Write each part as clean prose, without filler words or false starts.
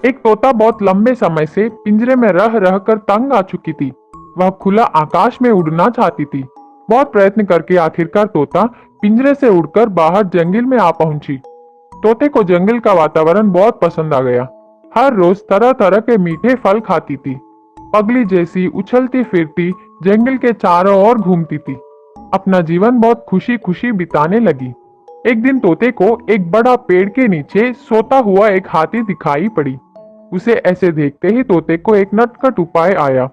एक तोता बहुत लंबे समय से पिंजरे में रह रह कर तंग आ चुकी थी। वह खुला आकाश में उड़ना चाहती थी। बहुत प्रयत्न करके आखिरकार तोता पिंजरे से उड़कर बाहर जंगल में आ पहुंची। तोते को जंगल का वातावरण बहुत पसंद आ गया। हर रोज तरह तरह के मीठे फल खाती थी। पगली जैसी उछलती फिरती जंगल के चारों ओर घूमती थी। अपना जीवन बहुत खुशी खुशी बिताने लगी। एक दिन तोते को एक बड़ा पेड़ के नीचे सोता हुआ एक हाथी दिखाई पड़ी। उसे ऐसे देखते ही तोते को एक नटखट उपाय आया।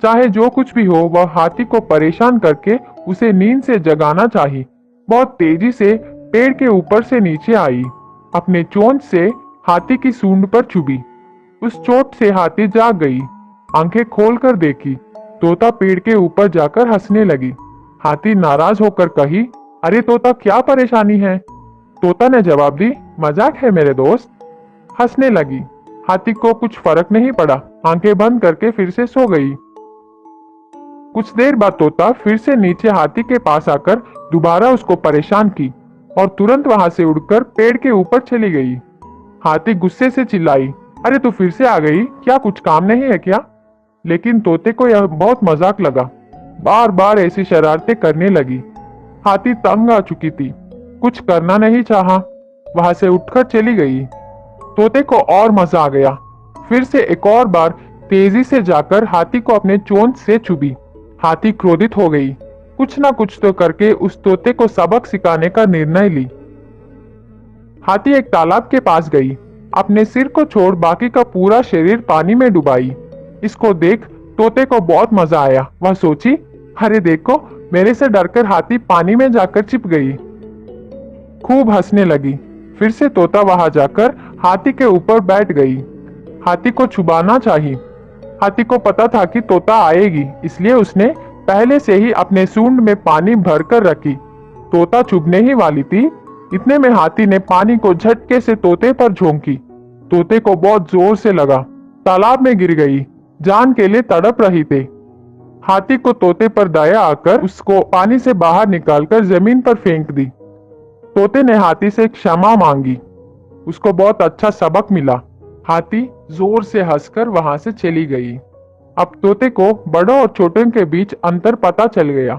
चाहे जो कुछ भी हो, वह हाथी को परेशान करके उसे नींद से जगाना चाहिए। बहुत तेजी से पेड़ के ऊपर से नीचे आई। अपने चोंच से हाथी की सूंड पर चुभी। उस चोट से हाथी जाग गई। आंखें खोलकर देखी। तोता पेड़ के ऊपर जाकर हंसने लगी। हाथी नाराज होकर कही, अरे तोता, क्या परेशानी है? तोता ने जवाब दी, मजाक है मेरे दोस्त। हंसने लगी। हाथी को कुछ फर्क नहीं पड़ा। आंखें बंद करके फिर से सो गई। कुछ देर बाद तोता फिर से नीचे हाथी के पास आकर दोबारा उसको परेशान की और तुरंत वहां से उड़कर पेड़ के ऊपर चली गई। हाथी गुस्से से चिल्लाई, अरे तू फिर से आ गई, क्या कुछ काम नहीं है क्या? लेकिन तोते को यह बहुत मजाक लगा। बार बार ऐसी शरारतें करने लगी। हाथी तंग आ चुकी थी। कुछ करना नहीं चाहा। वहां से उठकर चली गई। तोते को और मजा आ गया। फिर से एक और बार तेजी से जाकर हाथी को अपने चोंच से चुभी। हाथी क्रोधित हो गई। कुछ ना कुछ तो करके उस तोते को सबक सिखाने का निर्णय ली। हाथी एक तालाब के पास गई। अपने सिर को छोड़ बाकी का पूरा शरीर पानी में डुबाई। इसको देख तोते को बहुत मजा आया। वह सोची, अरे देखो, मेरे से डरकर हाथी पानी में जाकर छिप गई। खूब हंसने लगी। फिर से तोता वहां जाकर हाथी के ऊपर बैठ गई। हाथी को छुपाना चाहिए। हाथी को पता था कि तोता आएगी, इसलिए उसने पहले से ही अपने सूंड में पानी भरकर रखी। तोता चुभने ही वाली थी, इतने में हाथी ने पानी को झटके से तोते पर झोंकी। तोते को बहुत जोर से लगा। तालाब में गिर गई। जान के लिए तड़प रही थे। हाथी को तोते पर दया आकर उसको पानी से बाहर निकालकर जमीन पर फेंक दी। तोते ने हाथी से क्षमा मांगी। उसको बहुत अच्छा सबक मिला। हाथी जोर से हंसकर वहां से चली गई। अब तोते को बड़ों और छोटों के बीच अंतर पता चल गया।